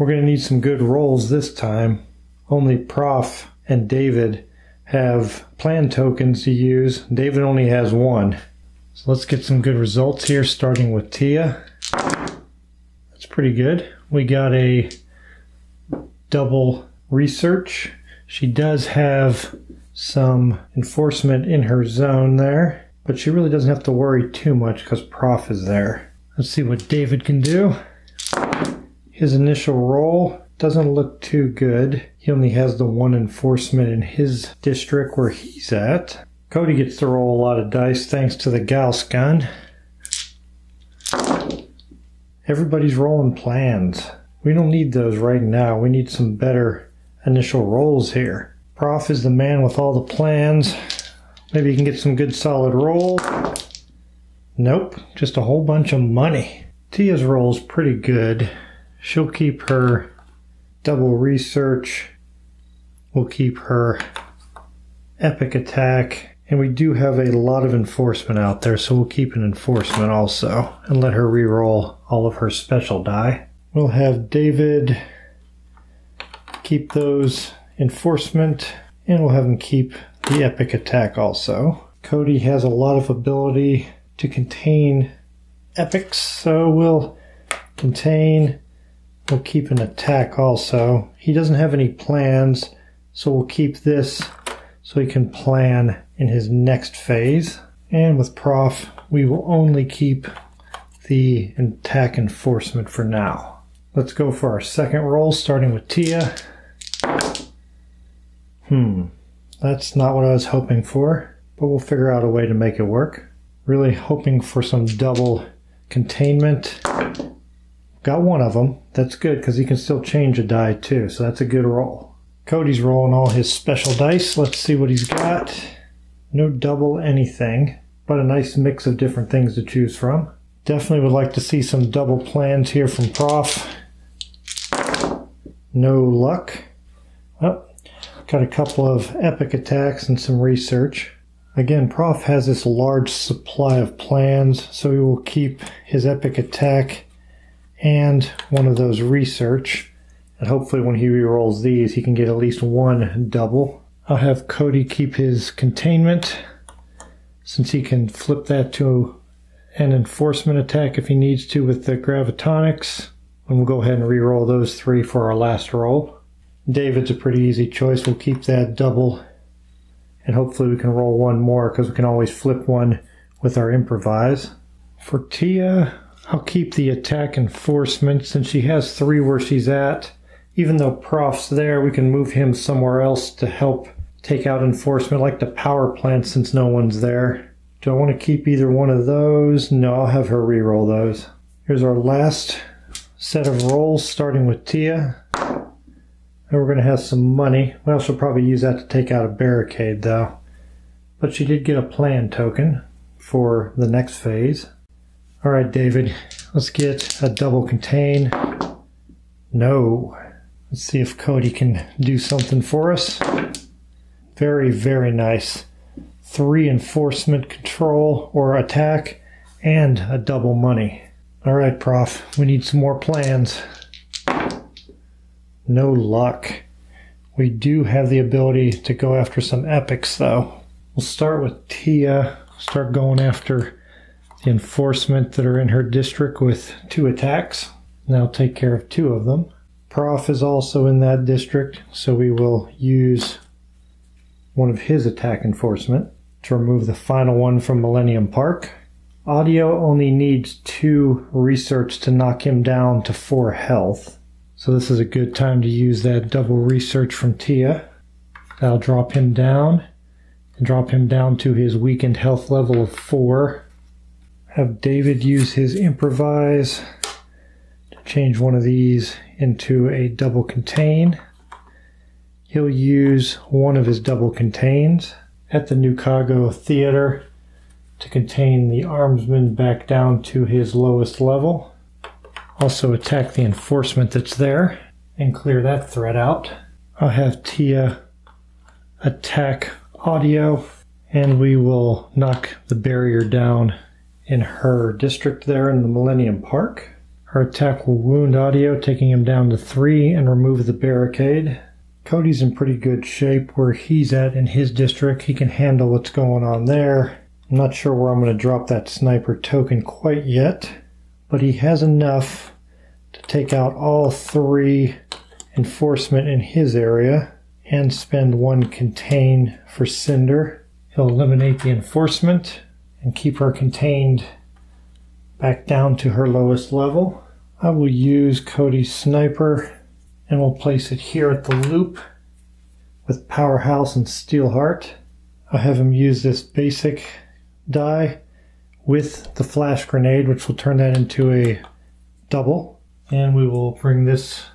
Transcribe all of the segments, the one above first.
We're going to need some good rolls this time. Only Prof and David have plan tokens to use. David only has one. So let's get some good results here, starting with Tia. That's pretty good. We got a double research. She does have some enforcement in her zone there, but she really doesn't have to worry too much because Prof is there. Let's see what David can do. His initial roll doesn't look too good. He only has the one enforcement in his district where he's at. Cody gets to roll a lot of dice thanks to the Gauss gun. Everybody's rolling plans. We don't need those right now. We need some better initial rolls here. Prof is the man with all the plans. Maybe he can get some good solid rolls. Nope, just a whole bunch of money. Tia's roll's pretty good. She'll keep her double research. We'll keep her epic attack. And we do have a lot of enforcement out there, so we'll keep an enforcement also and let her re-roll all of her special die. We'll have David keep those enforcement, and we'll have him keep the epic attack also. Cody has a lot of ability to contain epics, so we'll contain. We'll keep an attack also. He doesn't have any plans, so we'll keep this so he can plan in his next phase. And with Prof, we will only keep the attack enforcement for now. Let's go for our second roll, starting with Tia. That's not what I was hoping for, but we'll figure out a way to make it work. Really hoping for some double containment. Got one of them. That's good because he can still change a die too, so that's a good roll. Cody's rolling all his special dice. Let's see what he's got. No double anything, but a nice mix of different things to choose from. Definitely would like to see some double plans here from Prof. No luck. Oh, got a couple of epic attacks and some research. Again, Prof has this large supply of plans, so he will keep his epic attack and one of those research. And hopefully when he rerolls these, he can get at least one double. I'll have Cody keep his containment, since he can flip that to an enforcement attack if he needs to with the gravitonics. And we'll go ahead and reroll those three for our last roll. David's a pretty easy choice. We'll keep that double. And hopefully we can roll one more because we can always flip one with our improvise. For Tia, I'll keep the attack enforcement since she has 3 where she's at. Even though Prof's there, we can move him somewhere else to help take out enforcement, like the power plant since no one's there. Do I want to keep either one of those? No, I'll have her re-roll those. Here's our last set of rolls, starting with Tia. And we're going to have some money. Well, she'll probably use that to take out a barricade, though. But she did get a plan token for the next phase. All right, David, let's get a double contain. No. Let's see if Cody can do something for us. Very, very nice. 3 enforcement control or attack and a double money. All right, Prof, we need some more plans. No luck. We do have the ability to go after some epics, though. We'll start with Tia. Start going after the enforcement that are in her district with 2 attacks. Now take care of 2 of them. Prof is also in that district, so we will use one of his attack enforcement to remove the final one from Millennium Park. Audio only needs 2 research to knock him down to 4 health. So this is a good time to use that double research from Tia. That'll drop him down and drop him down to his weakened health level of 4. Have David use his improvise to change one of these into a double contain. He'll use one of his double contains at the New Chicago Theater to contain the armsman back down to his lowest level. Also attack the enforcement that's there and clear that threat out. I'll have Tia attack audio, and we will knock the barrier down in her district there in the Millennium Park. Her attack will wound Audio, taking him down to 3 and remove the barricade. Cody's in pretty good shape where he's at in his district. He can handle what's going on there. I'm not sure where I'm going to drop that sniper token quite yet, but he has enough to take out all 3 enforcement in his area and spend 1 contain for Cinder. He'll eliminate the enforcement and keep her contained back down to her lowest level. I will use Cody's sniper and we'll place it here at the loop with Powerhouse and Steelheart. I'll have him use this basic die with the flash grenade, which will turn that into a double. And we will bring this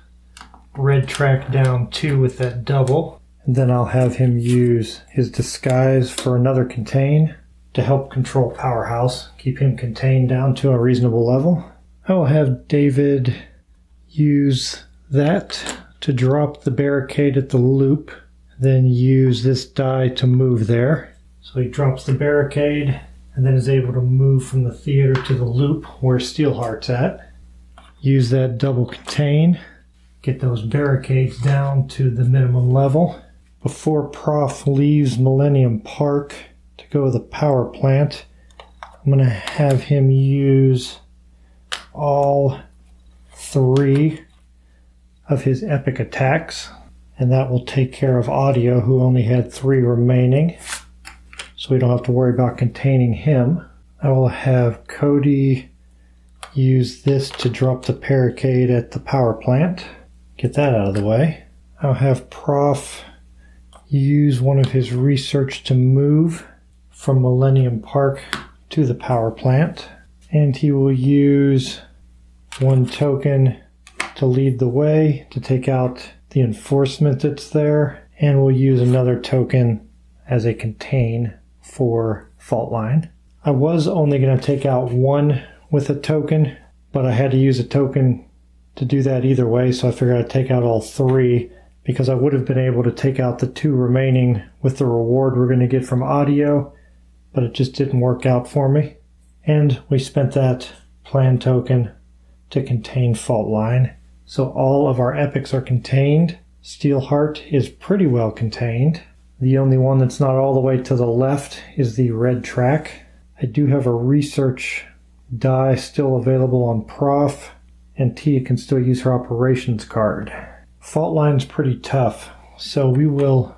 red track down too with that double. And then I'll have him use his disguise for another contain to help control Powerhouse, keep him contained down to a reasonable level. I will have David use that to drop the barricade at the loop, then use this die to move there. So he drops the barricade and then is able to move from the theater to the loop where Steelheart's at. Use that double contain, get those barricades down to the minimum level. Before Prof leaves Millennium Park to go to the power plant, I'm going to have him use all 3 of his epic attacks, and that will take care of Audio, who only had 3 remaining, so we don't have to worry about containing him. I will have Cody use this to drop the barricade at the power plant. Get that out of the way. I'll have Prof use one of his research to move from Millennium Park to the power plant, and he will use 1 token to lead the way to take out the enforcement that's there, and we'll use another token as a contain for Fault Line. I was only going to take out 1 with a token, but I had to use a token to do that either way, so I figured I'd take out all 3 because I would have been able to take out the 2 remaining with the reward we're going to get from Audio, but it just didn't work out for me. And we spent that plan token to contain Fault Line. So all of our epics are contained. Steelheart is pretty well contained. The only one that's not all the way to the left is the red track. I do have a research die still available on Prof, and Tia can still use her operations card. Fault Line's pretty tough, so we will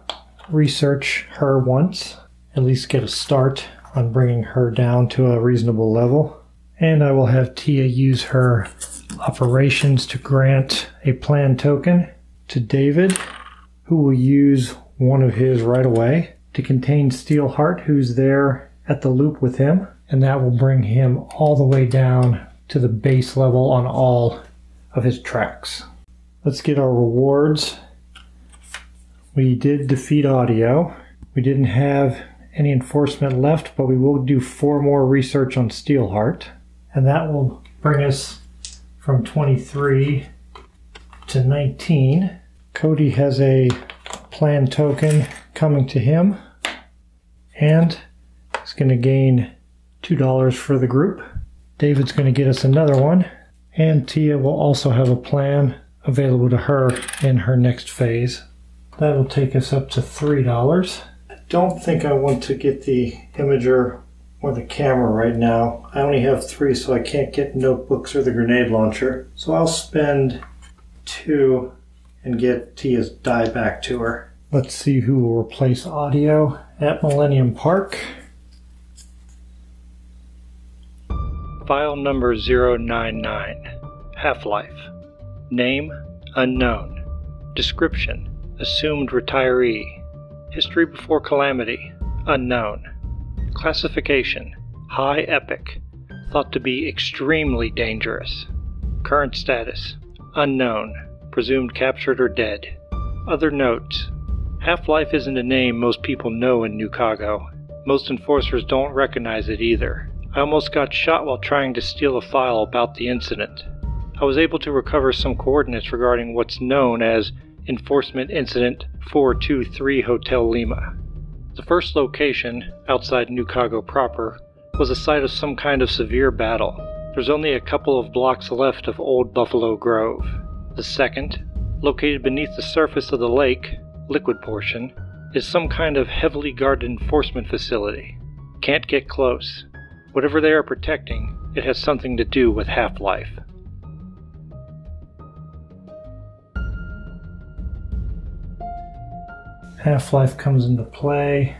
research her once, at least get a start on bringing her down to a reasonable level. And I will have Tia use her operations to grant a plan token to David, who will use one of his right away to contain Steelheart, who's there at the loop with him, and that will bring him all the way down to the base level on all of his tracks. Let's get our rewards. We did defeat Audio. We didn't have any enforcement left, but we will do 4 more research on Steelheart, and that will bring us from 23 to 19. Cody has a plan token coming to him, and he's going to gain $2 for the group. David's going to get us another one, and Tia will also have a plan available to her in her next phase. That'll take us up to $3. I don't think I want to get the imager or the camera right now. I only have 3, so I can't get notebooks or the grenade launcher. So I'll spend 2 and get Tia's die back to her. Let's see who will replace Audio at Millennium Park. File number 099. Half-Life. Name, unknown. Description, assumed retiree. History before calamity, unknown. Classification, high epic. Thought to be extremely dangerous. Current status, unknown. Presumed captured or dead. Other notes. Half-Life isn't a name most people know in New Cago. Most enforcers don't recognize it either. I almost got shot while trying to steal a file about the incident. I was able to recover some coordinates regarding what's known as Enforcement Incident 423 Hotel Lima. The first location, outside New Cago proper, was a site of some kind of severe battle. There's only a couple of blocks left of Old Buffalo Grove. The second, located beneath the surface of the lake, liquid portion, is some kind of heavily guarded enforcement facility. Can't get close. Whatever they are protecting, it has something to do with Half-Life. Half-Life comes into play.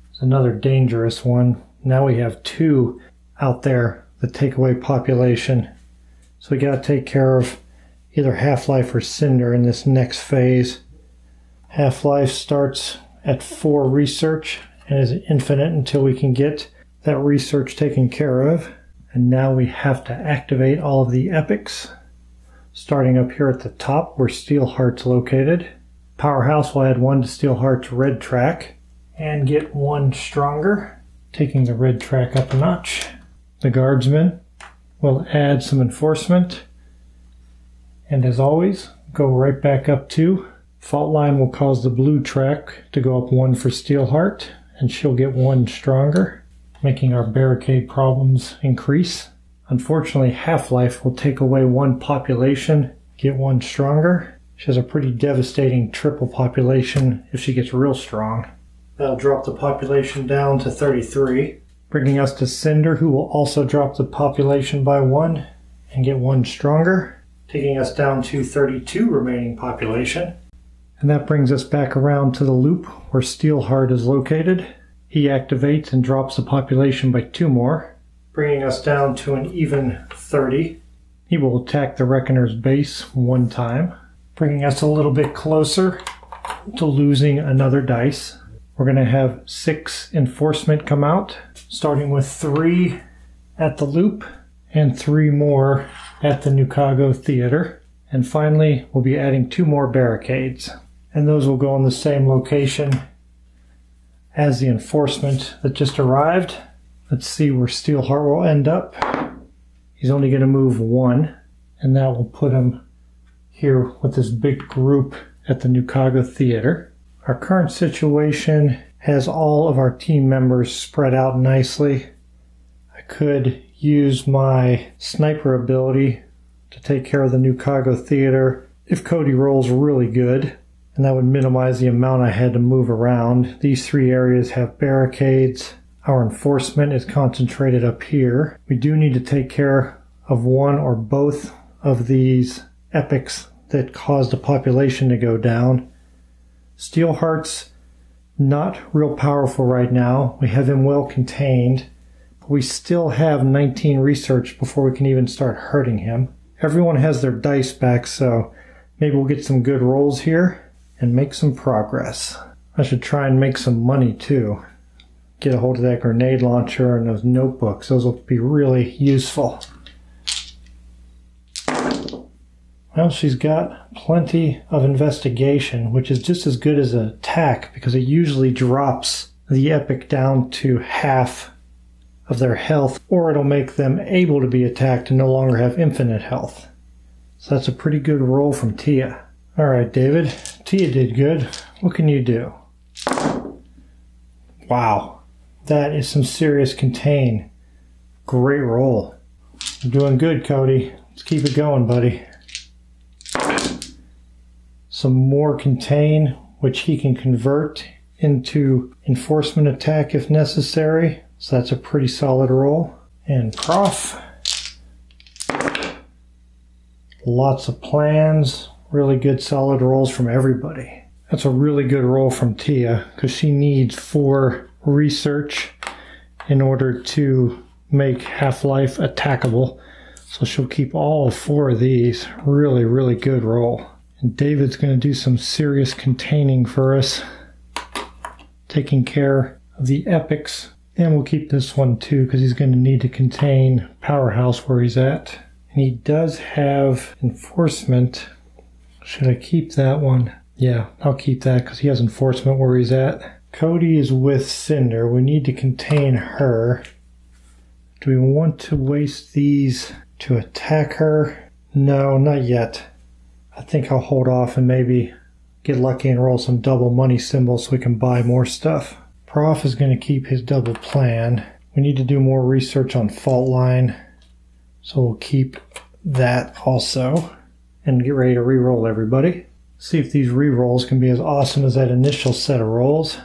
It's another dangerous one. Now we have two out there that take away population. So we gotta take care of either Half-Life or Cinder in this next phase. Half-Life starts at 4 research and is infinite until we can get that research taken care of. And now we have to activate all of the epics. Starting up here at the top where Steelheart's located. Powerhouse will add 1 to Steelheart's red track and get 1 stronger, taking the red track up a notch. The guardsman will add some enforcement, and as always, go right back up 2. Fault line will cause the blue track to go up 1 for Steelheart, and she'll get 1 stronger, making our barricade problems increase. Unfortunately, Half-Life will take away 1 population, get 1 stronger. She has a pretty devastating triple population if she gets real strong. That'll drop the population down to 33, bringing us to Cinder, who will also drop the population by 1 and get 1 stronger, taking us down to 32 remaining population. And that brings us back around to the loop where Steelheart is located. He activates and drops the population by 2 more, bringing us down to an even 30. He will attack the Reckoner's base 1 time, bringing us a little bit closer to losing another dice. We're going to have 6 enforcement come out, starting with 3 at the loop and 3 more at the Nukago Theater. And finally, we'll be adding 2 more barricades. And those will go in the same location as the enforcement that just arrived. Let's see where Steelheart will end up. He's only going to move 1, and that will put him here with this big group at the Nukago Theater. Our current situation has all of our team members spread out nicely. I could use my sniper ability to take care of the Nukago Theater if Cody rolls really good, and that would minimize the amount I had to move around. These 3 areas have barricades. Our enforcement is concentrated up here. We do need to take care of 1 or both of these epics that caused the population to go down. Steelheart's not real powerful right now. We have him well contained, but we still have 19 research before we can even start hurting him. Everyone has their dice back, so maybe we'll get some good rolls here and make some progress. I should try and make some money too. Get a hold of that grenade launcher and those notebooks. Those will be really useful. Well, she's got plenty of investigation, which is just as good as an attack because it usually drops the epic down to half of their health, or it'll make them able to be attacked and no longer have infinite health. So that's a pretty good roll from Tia. Alright, David. Tia did good. What can you do? Wow. That is some serious contain. Great roll. You're doing good, Cody. Let's keep it going, buddy. Some more contain, which he can convert into enforcement attack if necessary. So that's a pretty solid roll. And Prof. Lots of plans. Really good solid rolls from everybody. That's a really good roll from Tia because she needs 4 research in order to make Half-Life attackable. So she'll keep all 4 of these. Really, really good roll. And David's going to do some serious containing for us, taking care of the epics. And we'll keep this one too because he's going to need to contain Powerhouse where he's at. And he does have enforcement. Should I keep that one? Yeah, I'll keep that because he has enforcement where he's at. Cody is with Cinder. We need to contain her. Do we want to waste these to attack her? No, not yet. I think I'll hold off and maybe get lucky and roll some double money symbols so we can buy more stuff. Prof is going to keep his double plan. We need to do more research on fault line. So we'll keep that also and get ready to re-roll, everybody. See if these re-rolls can be as awesome as that initial set of rolls.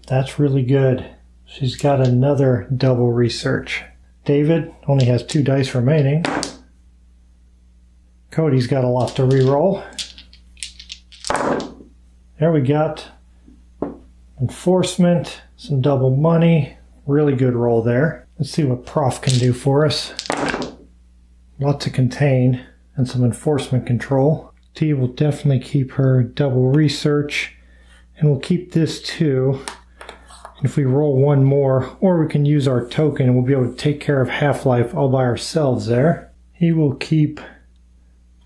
That's really good. She's got another double research. David only has 2 dice remaining. Cody's got a lot to re-roll. There we got enforcement, some double money. Really good roll there. Let's see what Prof can do for us. Lots of contain and some enforcement control. T will definitely keep her double research, and we'll keep this too. And if we roll one more, or we can use our token and we'll be able to take care of half-life all by ourselves there. He will keep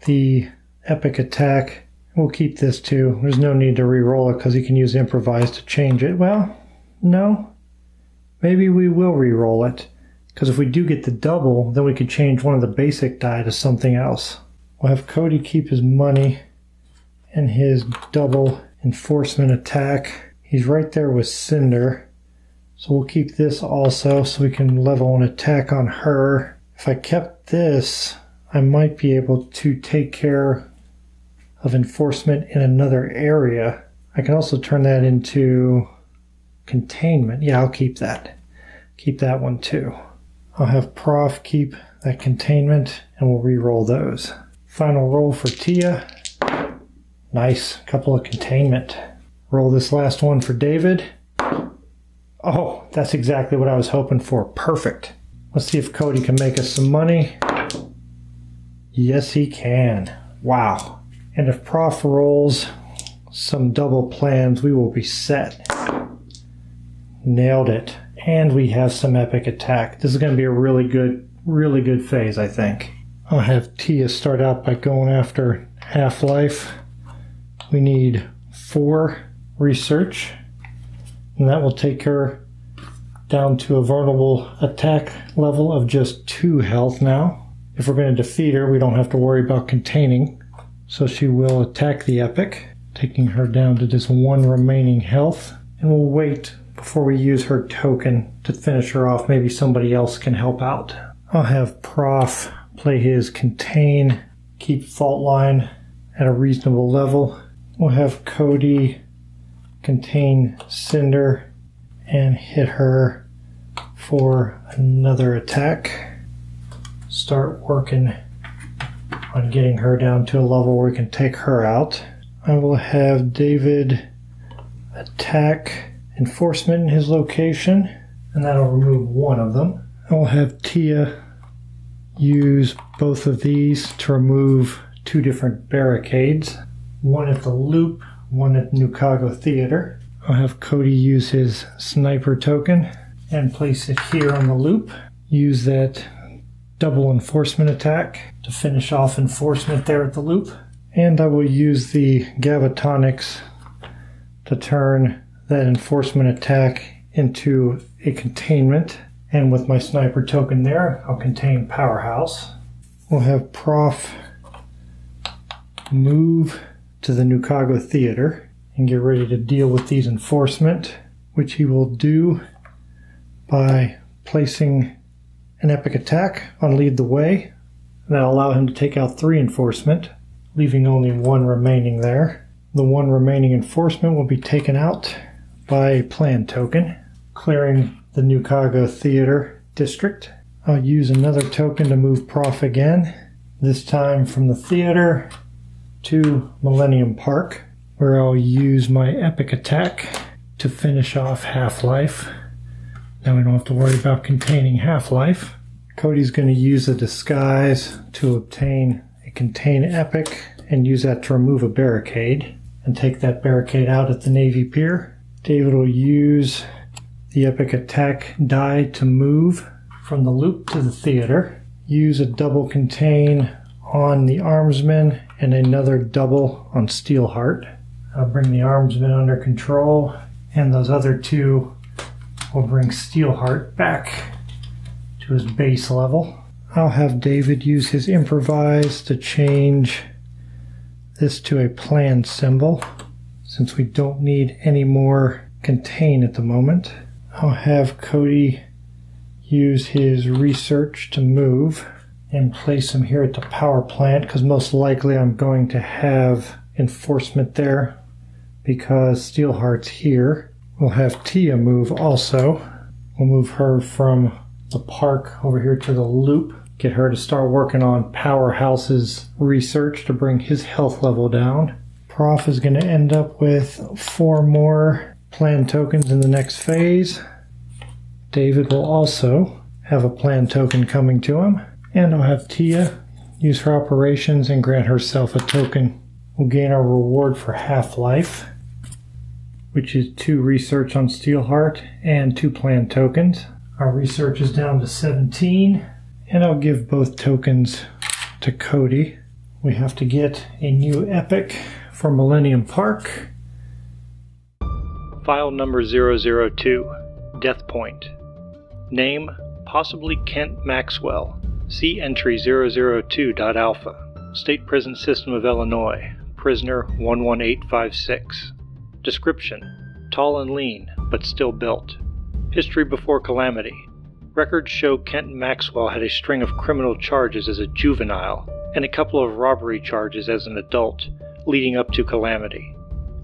the epic attack. We'll keep this too. There's no need to re-roll it because he can use improvise to change it. Well, no. Maybe we will re-roll it, because if we do get the double, then we could change one of the basic die to something else. We'll have Cody keep his money and his double enforcement attack. He's right there with Cinder, so we'll keep this also so we can level an attack on her. If I kept this, I might be able to take care of enforcement in another area. I can also turn that into containment. Yeah, I'll keep that. Keep that one too. I'll have Prof keep that containment and we'll re-roll those. Final roll for Tia. Nice. Couple of containment. Roll this last one for David. Oh, that's exactly what I was hoping for. Perfect. Let's see if Cody can make us some money. Yes, he can. Wow. And if Prof rolls some double plans, we will be set. Nailed it. And we have some epic attack. This is going to be a really good phase, I think. I'll have Tia start out by going after half-life. We need 4 research, and that will take her down to a vulnerable attack level of just 2 health now. If we're going to defeat her, we don't have to worry about containing, so she will attack the epic, taking her down to just 1 remaining health, and we'll wait before we use her token to finish her off. Maybe somebody else can help out. I'll have Prof play his contain, keep fault line at a reasonable level. We'll have Cody contain Cinder and hit her for another attack. Start working on getting her down to a level where we can take her out. I will have David attack enforcement in his location, and that'll remove 1 of them. I will have Tia use both of these to remove 2 different barricades. One at the loop, one at Nukago Theater. I'll have Cody use his sniper token and place it here on the loop. Use that double enforcement attack to finish off enforcement there at the loop. And I will use the Gavatonics to turn that enforcement attack into a containment. And with my sniper token there, I'll contain Powerhouse. We'll have Prof move to the Nukago Theater and get ready to deal with these enforcement, which he will do by placing an epic attack on Lead the Way. That'll allow him to take out 3 enforcement, leaving only 1 remaining there. The 1 remaining enforcement will be taken out by a plan token, clearing the Nukago Theater district. I'll use another token to move Prof again, this time from the theater to Millennium Park, where I'll use my epic attack to finish off half-life. Now we don't have to worry about containing half-life. Cody's going to use a disguise to obtain a contain epic and use that to remove a barricade and take that barricade out at the Navy Pier. David will use the epic attack die to move from the loop to the theater. Use a double contain on the armsman and another double on Steelheart. I'll bring the armsman under control, and those other 2 will bring Steelheart back to his base level. I'll have David use his improvise to change this to a plan symbol, since we don't need any more contain at the moment. I'll have Cody use his research to move and place him here at the power plant, because most likely I'm going to have enforcement there because Steelheart's here. We'll have Tia move also. We'll move her from the park over here to the loop, get her to start working on Powerhouse's research to bring his health level down. Prof is going to end up with 4 more plan tokens in the next phase. David will also have a plan token coming to him. And I'll have Tia use her operations and grant herself a token. We'll gain our reward for Half-Life, which is 2 research on Steelheart and 2 plan tokens. Our research is down to 17, and I'll give both tokens to Cody. We have to get a new epic for Millennium Park. File number 002, Death Point. Name, possibly Kent Maxwell. See entry 002.alpha. State Prison System of Illinois. Prisoner 11856. Description: tall and lean, but still built. History before Calamity. Records show Kent Maxwell had a string of criminal charges as a juvenile and a couple of robbery charges as an adult, leading up to Calamity.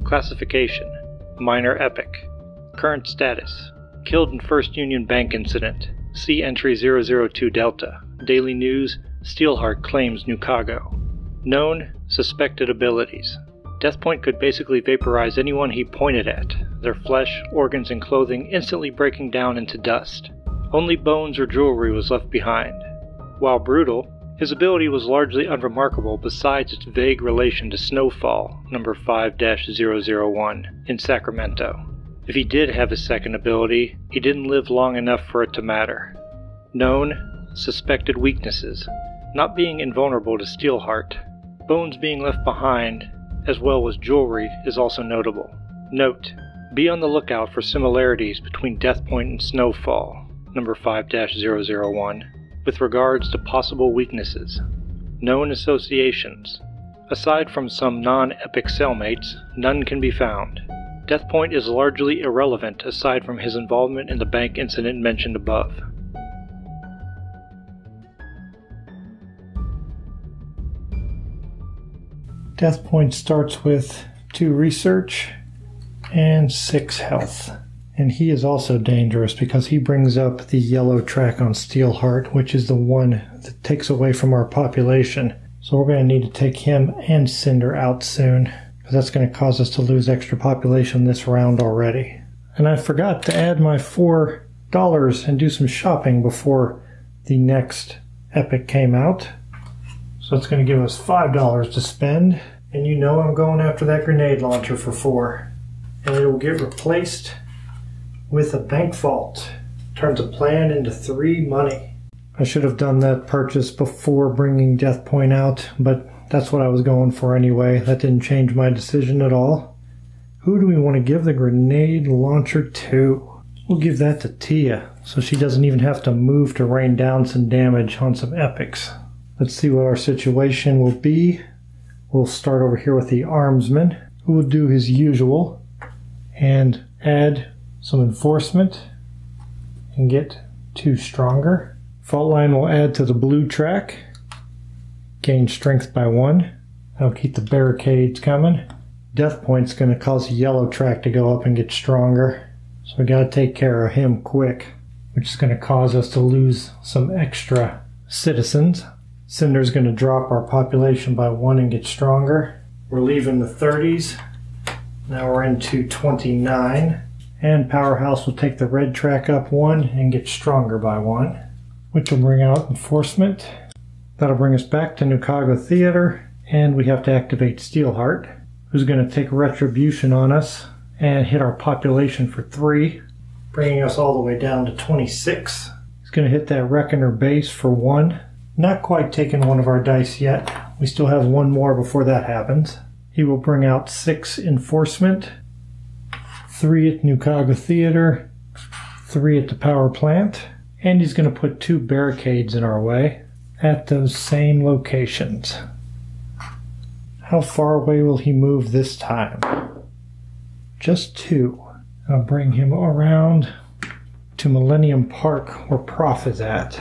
Classification: minor epic. Current status: killed in First Union Bank incident. See entry 002 Delta. Daily News: Steelheart claims Nukago. Known, suspected abilities. Death Point could basically vaporize anyone he pointed at, their flesh, organs, and clothing instantly breaking down into dust. Only bones or jewelry was left behind. While brutal, his ability was largely unremarkable besides its vague relation to Snowfall, number 5-001, in Sacramento. If he did have a second ability, he didn't live long enough for it to matter. Known, suspected weaknesses. Not being invulnerable to Steelheart. Bones being left behind, as well as jewelry, is also notable. Note: be on the lookout for similarities between Death Point and Snowfall, number 5-001, with regards to possible weaknesses. Known associations. Aside from some non-epic cellmates, none can be found. Death Point is largely irrelevant aside from his involvement in the bank incident mentioned above. Death Point starts with 2 research and 6 health. And he is also dangerous because he brings up the yellow track on Steelheart, which is the one that takes away from our population. So we're going to need to take him and Cinder out soon, because that's going to cause us to lose extra population this round already. And I forgot to add my $4 and do some shopping before the next epic came out. So it's going to give us $5 to spend. And you know I'm going after that grenade launcher for 4. And it will get replaced with a bank vault. Turns a plan into 3 money. I should have done that purchase before bringing Death Point out, but that's what I was going for anyway. That didn't change my decision at all. Who do we want to give the grenade launcher to? We'll give that to Tia, so she doesn't even have to move to rain down some damage on some epics. Let's see what our situation will be. We'll start over here with the armsman, who will do his usual and add some enforcement and get 2 stronger. Fault line will add to the blue track, gain strength by 1. That'll keep the barricades coming. Death Point's going to cause the yellow track to go up and get stronger, so we got to take care of him quick, which is going to cause us to lose some extra citizens. Cinder's going to drop our population by 1 and get stronger. We're leaving the 30s. Now we're into 29. And Powerhouse will take the red track up 1 and get stronger by 1, which will bring out enforcement. That'll bring us back to Nukago Theater, and we have to activate Steelheart, who's going to take retribution on us and hit our population for 3, bringing us all the way down to 26. He's going to hit that Reckoner base for 1. Not quite taken one of our dice yet. We still have 1 more before that happens. He will bring out 6 enforcement, 3 at Nukago Theater, 3 at the power plant, and he's going to put 2 barricades in our way at those same locations. How far away will he move this time? Just 2. I'll bring him around to Millennium Park, where Prof is at.